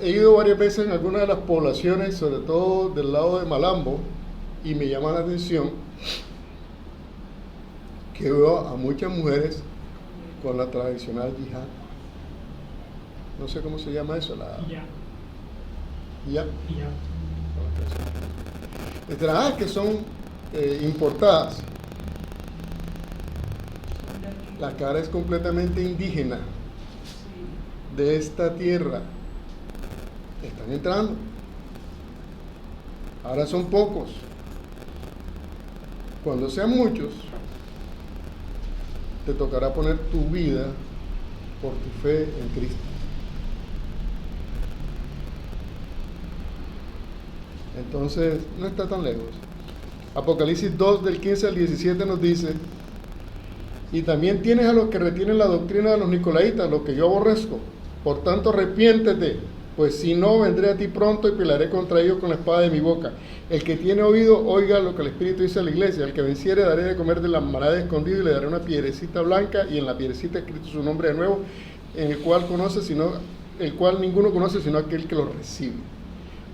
A: He ido varias veces en algunas de las poblaciones, sobre todo del lado de Malambo, y me llama la atención que veo a muchas mujeres con la tradicional yihad. No sé cómo se llama eso, la hijab. Que son importadas. La cara es completamente indígena de esta tierra. Están entrando. Ahora son pocos. Cuando sean muchos, te tocará poner tu vida por tu fe en Cristo. Entonces, no está tan lejos. Apocalipsis 2, del 15 al 17 nos dice Y también tienes a los que retienen la doctrina de los nicolaitas, lo que yo aborrezco. Por tanto, arrepiéntete, pues si no, vendré a ti pronto y pelearé contra ellos con la espada de mi boca. El que tiene oído, oiga lo que el Espíritu dice a la iglesia. El que venciere, daré de comer de la maná de escondido y le daré una piedrecita blanca, y en la piedrecita escrito su nombre de nuevo, en el cual ninguno conoce sino aquel que lo recibe.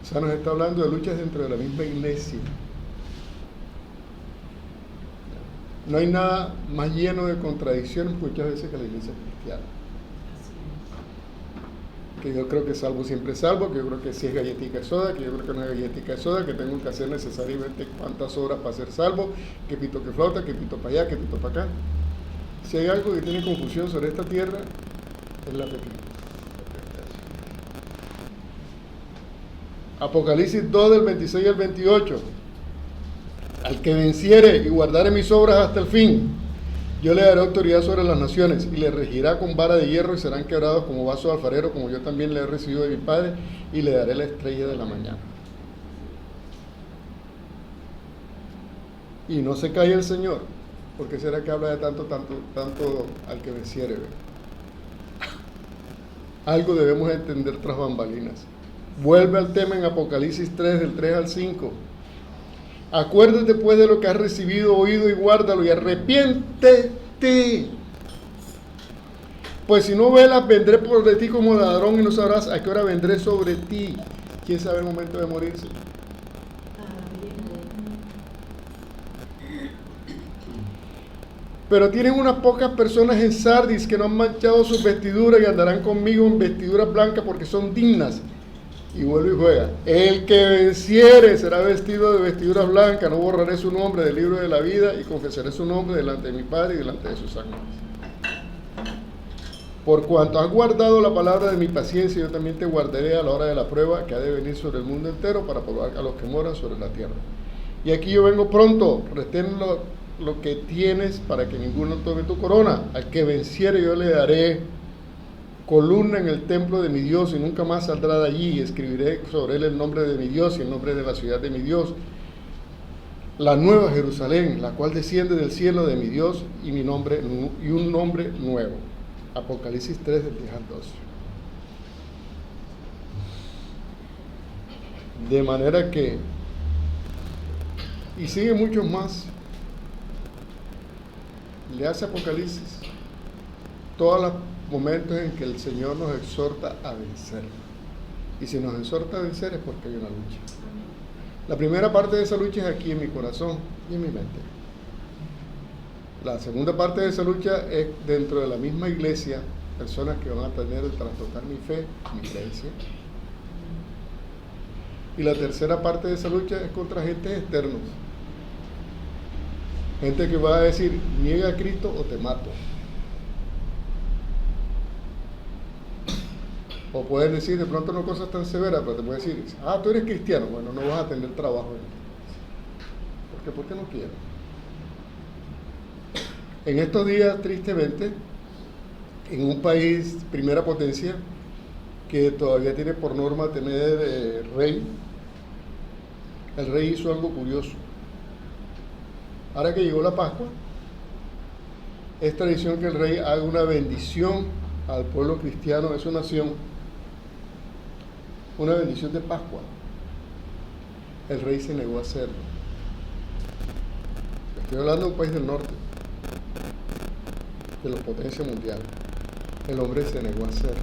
A: O sea, nos está hablando de luchas dentro de la misma iglesia. No hay nada más lleno de contradicciones muchas veces que la iglesia cristiana. Que yo creo que salvo siempre salvo, que yo creo que si es galletica de soda, que yo creo que no es galletica de soda, que tengo que hacer necesariamente cuántas horas para ser salvo, que pito que flauta, que pito para allá, que pito para acá. Si hay algo que tiene confusión sobre esta tierra, es la fe. Apocalipsis 2 del 26 al 28. Al que venciere y guardare mis obras hasta el fin, yo le daré autoridad sobre las naciones y le regirá con vara de hierro y serán quebrados como vaso de alfarero, como yo también le he recibido de mi Padre, y le daré la estrella de la mañana. Y no se calla el Señor. ¿Por qué será que habla de tanto al que venciere? Algo debemos entender tras bambalinas. Vuelve al tema en Apocalipsis 3, del 3 al 5. Acuérdate pues de lo que has recibido, oído, y guárdalo, y arrepiéntete. Pues si no velas, vendré por de ti como ladrón, y no sabrás a qué hora vendré sobre ti. ¿Quién sabe el momento de morirse? Pero tienen unas pocas personas en Sardis que no han manchado sus vestiduras y andarán conmigo en vestiduras blancas porque son dignas. Y vuelve y juega. El que venciere será vestido de vestiduras blancas, no borraré su nombre del libro de la vida y confesaré su nombre delante de mi Padre y delante de sus ángeles. Por cuanto has guardado la palabra de mi paciencia, yo también te guardaré a la hora de la prueba que ha de venir sobre el mundo entero para probar a los que moran sobre la tierra. Y aquí yo vengo pronto, retén lo que tienes para que ninguno tome tu corona. Al que venciere yo le daré columna en el templo de mi Dios y nunca más saldrá de allí, y escribiré sobre él el nombre de mi Dios y el nombre de la ciudad de mi Dios, la nueva Jerusalén, la cual desciende del cielo de mi Dios, y un nombre nuevo. Apocalipsis 3, del 10 al 12. De manera que, y sigue muchos más, le hace Apocalipsis todos los momentos en que el Señor nos exhorta a vencer. Y si nos exhorta a vencer es porque hay una lucha. La primera parte de esa lucha es aquí en mi corazón y en mi mente. La segunda parte de esa lucha es dentro de la misma iglesia, personas que van a tener de trastocar mi fe, mi creencia. Y la tercera parte de esa lucha es contra agentes externos. Gente que va a decir, niega a Cristo o te mato. O puedes decir de pronto no cosas tan severas, pero te puedes decir, tú eres cristiano, bueno, no vas a tener trabajo. ¿Por qué no quieres? En estos días, tristemente, en un país primera potencia, que todavía tiene por norma tener rey, el rey hizo algo curioso. Ahora que llegó la Pascua, es tradición que el rey haga una bendición al pueblo cristiano de su nación, una bendición de Pascua. El rey se negó a hacerlo. Estoy hablando de un país del norte, de la potencia mundial. El hombre se negó a hacerlo.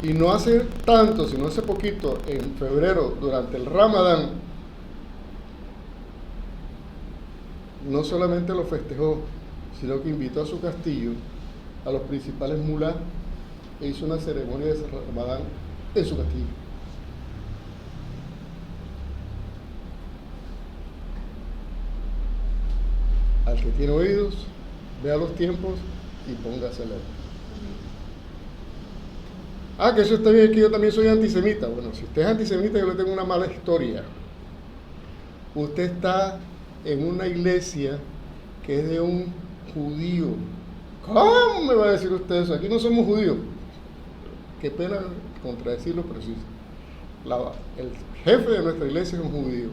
A: Y no hace tanto, sino hace poquito, en febrero, durante el Ramadán, no solamente lo festejó, sino que invitó a su castillo a los principales mulás e hizo una ceremonia de Ramadán en su castillo. Al que tiene oídos, vea los tiempos y póngase a leer. Que eso está bien, que yo también soy antisemita. Bueno, si usted es antisemita, yo le tengo una mala historia. Usted está en una iglesia que es de un judío. ¿Cómo me va a decir usted eso? Aquí no somos judíos. Qué pena contradecirlo, pero sí. El jefe de nuestra iglesia es un judío.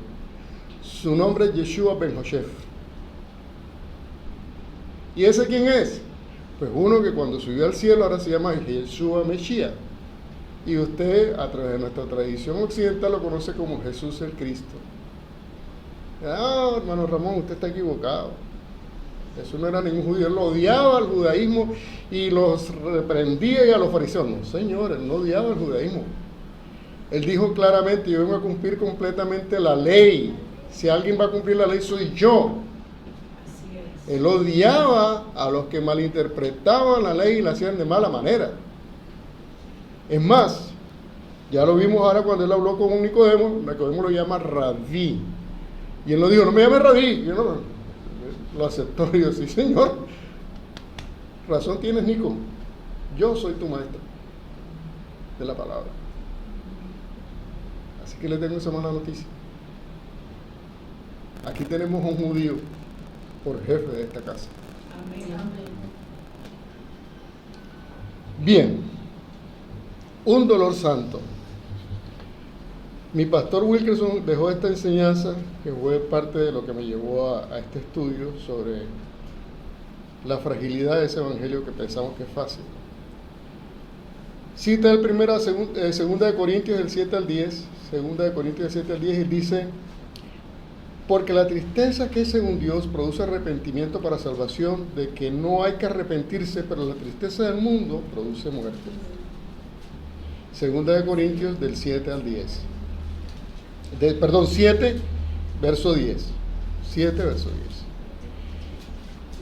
A: Su nombre es Yeshua Ben Joshef. ¿Y ese quién es? Pues uno que cuando subió al cielo ahora se llama Yeshua Mesías. Y usted, a través de nuestra tradición occidental, lo conoce como Jesús el Cristo. Ah, hermano Ramón, usted está equivocado. Jesús no era ningún judío, él lo odiaba al judaísmo y los reprendía y a los fariseos. No, señor, él no odiaba al judaísmo. Él dijo claramente, yo vengo a cumplir completamente la ley. Si alguien va a cumplir la ley, soy yo.
B: Así es.
A: Él odiaba a los que malinterpretaban la ley y la hacían de mala manera. Es más, ya lo vimos ahora cuando él habló con un Nicodemo lo llama rabí. Y él no dijo, no me llame rabí. Yo no, lo aceptó y yo, sí señor, razón tienes, Nico, yo soy tu maestro de la palabra. Así que le tengo esa mala noticia. Aquí tenemos un judío por jefe de esta casa.
B: Amén. Amén.
A: Bien, un dolor santo. Mi pastor Wilkerson dejó esta enseñanza, que fue parte de lo que me llevó a este estudio sobre la fragilidad de ese evangelio que pensamos que es fácil. Cita el primero, segunda de Corintios del 7 al 10, segunda de Corintios del 7 al 10, y dice, porque la tristeza que es según Dios produce arrepentimiento para salvación, de que no hay que arrepentirse, pero la tristeza del mundo produce muerte. Segunda de Corintios del 7 al 10. 7, verso 10. 7, verso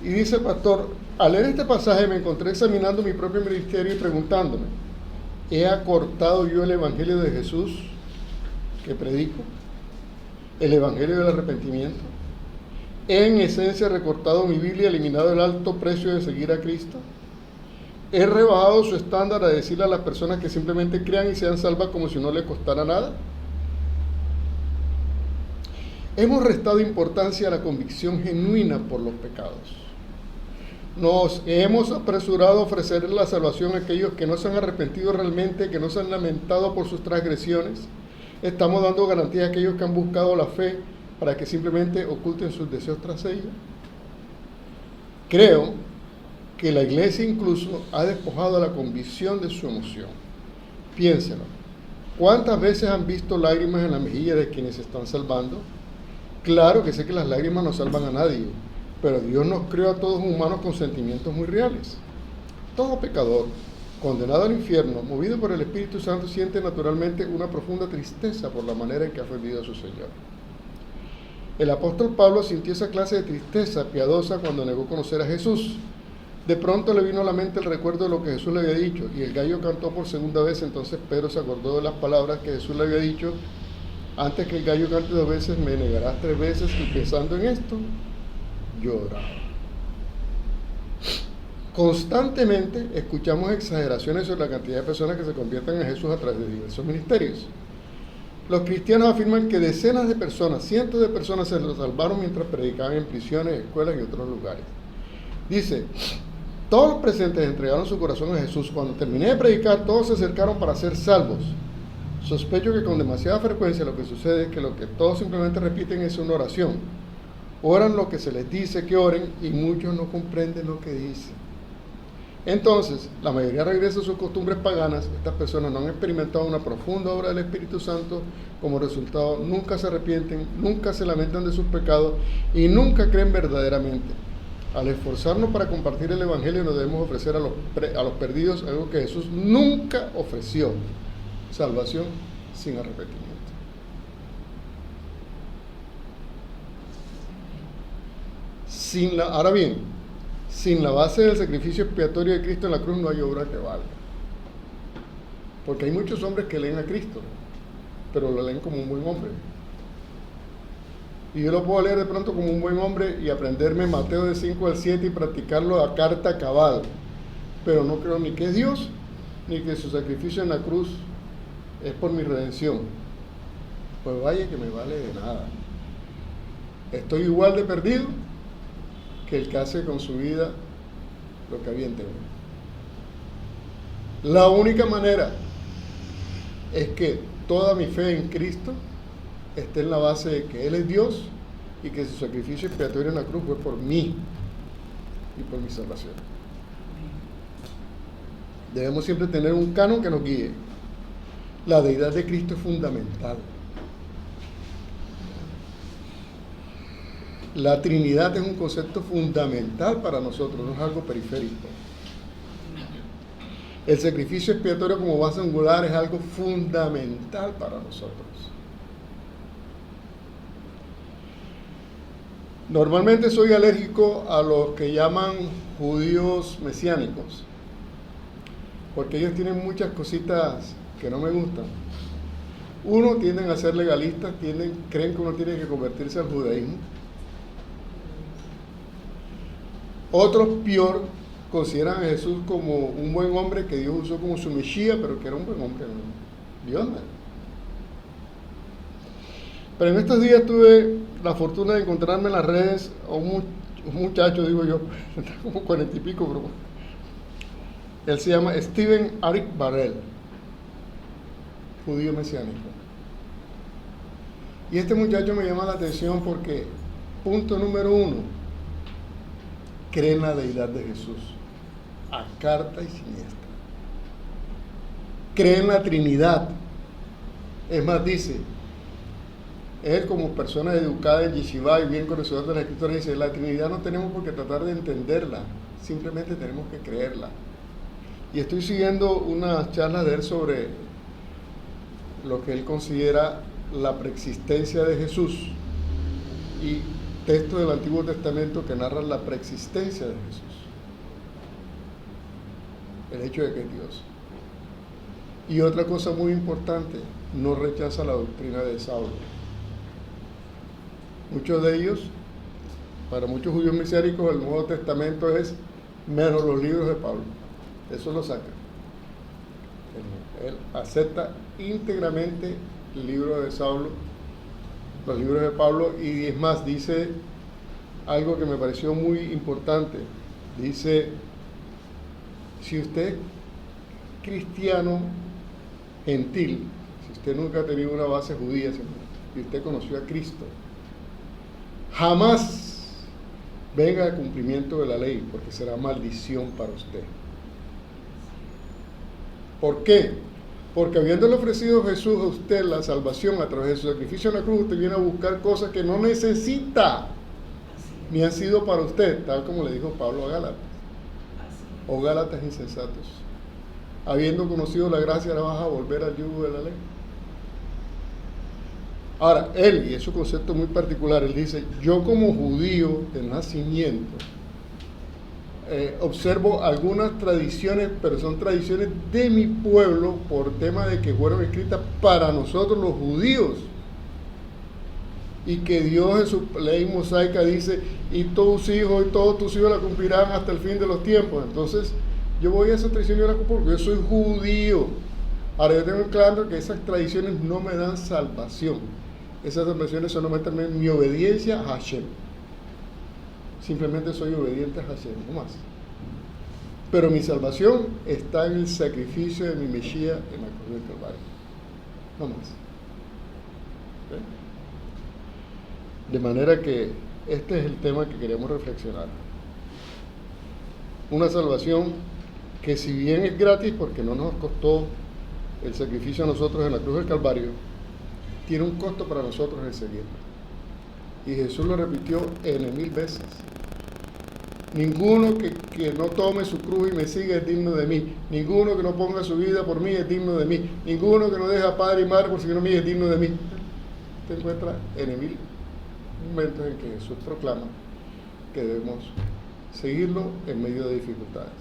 A: 10. Y dice el pastor, al leer este pasaje me encontré examinando mi propio ministerio y preguntándome, ¿he acortado yo el evangelio de Jesús que predico? ¿El evangelio del arrepentimiento? ¿He en esencia recortado mi Biblia y eliminado el alto precio de seguir a Cristo? ¿He rebajado su estándar a decirle a las personas que simplemente crean y sean salvas como si no les costara nada? Hemos restado importancia a la convicción genuina por los pecados. Nos hemos apresurado a ofrecer la salvación a aquellos que no se han arrepentido realmente, que no se han lamentado por sus transgresiones. Estamos dando garantía a aquellos que han buscado la fe para que simplemente oculten sus deseos tras ella. Creo que la iglesia incluso ha despojado a la convicción de su emoción. Piénsenlo. ¿Cuántas veces han visto lágrimas en la mejilla de quienes se están salvando? Claro que sé que las lágrimas no salvan a nadie, pero Dios nos creó a todos humanos con sentimientos muy reales. Todo pecador, condenado al infierno, movido por el Espíritu Santo, siente naturalmente una profunda tristeza por la manera en que ha ofendido a su Señor. El apóstol Pablo sintió esa clase de tristeza piadosa cuando negó conocer a Jesús. De pronto le vino a la mente el recuerdo de lo que Jesús le había dicho, y el gallo cantó por segunda vez. Entonces Pedro se acordó de las palabras que Jesús le había dicho, antes que el gallo cante 2 veces, me negarás 3 veces, y pensando en esto, lloraba. Constantemente escuchamos exageraciones sobre la cantidad de personas que se convierten en Jesús a través de diversos ministerios. Los cristianos afirman que decenas de personas, cientos de personas se los salvaron mientras predicaban en prisiones, escuelas y otros lugares. Dice, todos los presentes entregaron su corazón a Jesús. Cuando terminé de predicar, todos se acercaron para ser salvos. Sospecho que con demasiada frecuencia lo que sucede es que lo que todos simplemente repiten es una oración. Oran lo que se les dice que oren y muchos no comprenden lo que dicen. Entonces, la mayoría regresa a sus costumbres paganas. Estas personas no han experimentado una profunda obra del Espíritu Santo. Como resultado, nunca se arrepienten, nunca se lamentan de sus pecados y nunca creen verdaderamente. Al esforzarnos para compartir el Evangelio, nos debemos ofrecer a los perdidos algo que Jesús nunca ofreció: salvación sin arrepentimiento. Ahora bien, sin la base del sacrificio expiatorio de Cristo en la cruz no hay obra que valga. Porque hay muchos hombres que leen a Cristo, pero lo leen como un buen hombre. Y yo lo puedo leer de pronto como un buen hombre y aprenderme Mateo de 5 al 7 y practicarlo a carta cabal. Pero no creo ni que es Dios, ni que su sacrificio en la cruz es por mi redención. Pues vaya que me vale de nada. Estoy igual de perdido que el que hace con su vida lo que aviente. La única manera es que toda mi fe en Cristo esté en la base de que Él es Dios y que su sacrificio expiatorio en la cruz fue por mí. y por mi salvación. Debemos siempre tener un canon que nos guíe. La deidad de Cristo es fundamental. La Trinidad es un concepto fundamental para nosotros, no es algo periférico. El sacrificio expiatorio como base angular es algo fundamental para nosotros. Normalmente soy alérgico a los que llaman judíos mesiánicos, porque ellos tienen muchas cositas que no me gustan. Uno, tienden a ser legalistas, creen que uno tiene que convertirse al judaísmo. Otros, peor, consideran a Jesús como un buen hombre que Dios usó como su Mesías, pero que era un buen hombre, ¿no? Dios no. Pero en estos días tuve la fortuna de encontrarme en las redes a un muchacho, digo yo, como 40 y pico, pero él se llama Steven Arik Barrell, judío mesiánico. Y este muchacho me llama la atención porque, punto número 1, cree en la deidad de Jesús, a carta y siniestra. Cree en la Trinidad. Es más, dice, él como persona educada en Yeshiva y bien conocedor de la Escritura, dice, la Trinidad no tenemos por qué tratar de entenderla, simplemente tenemos que creerla. Y estoy siguiendo unas charlas de él sobre lo que él considera la preexistencia de Jesús y textos del Antiguo Testamento que narran la preexistencia de Jesús, el hecho de que es Dios. Y otra cosa muy importante, no rechaza la doctrina de Saulo. Muchos de ellos, para muchos judíos mesiánicos, el Nuevo Testamento es menos los libros de Pablo. Eso lo saca. Él acepta íntegramente el libro de Saulo, los libros de Pablo, y es más, dice algo que me pareció muy importante. Dice, si usted es cristiano gentil, si usted nunca ha tenido una base judía y usted conoció a Cristo, jamás venga al cumplimiento de la ley, porque será maldición para usted. ¿Por qué? Porque habiéndole ofrecido Jesús a usted la salvación a través de su sacrificio en la cruz, usted viene a buscar cosas que no necesita, ni han sido para usted, tal como le dijo Pablo a Gálatas. O Gálatas insensatos. Habiendo conocido la gracia, ahora vas a volver al yugo de la ley. Ahora, él, y es su concepto muy particular, él dice, yo como judío de nacimiento, observo algunas tradiciones, pero son tradiciones de mi pueblo por tema de que fueron escritas para nosotros los judíos, y que Dios en su ley mosaica dice, y tus hijos y todos tus hijos la cumplirán hasta el fin de los tiempos. Entonces yo voy a esa tradición y la cumplo porque yo soy judío. Ahora yo tengo claro que esas tradiciones no me dan salvación, esas salvaciones solamente me dan mi obediencia a Hashem. Simplemente soy obediente a Hashem, no más. Pero mi salvación está en el sacrificio de mi Mesías en la cruz del Calvario, no más. ¿Okay? De manera que este es el tema que queremos reflexionar. Una salvación que, si bien es gratis porque no nos costó el sacrificio a nosotros en la cruz del Calvario, tiene un costo para nosotros el seguirla. Y Jesús lo repitió N,000 veces. Ninguno que no tome su cruz y me siga es digno de mí. Ninguno que no ponga su vida por mí es digno de mí. Ninguno que no deje a padre y madre por seguir a mí es digno de mí. Te encuentras N,000 momentos en que Jesús proclama que debemos seguirlo en medio de dificultades.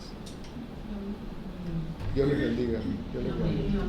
A: Dios les bendiga. Dios les bendiga.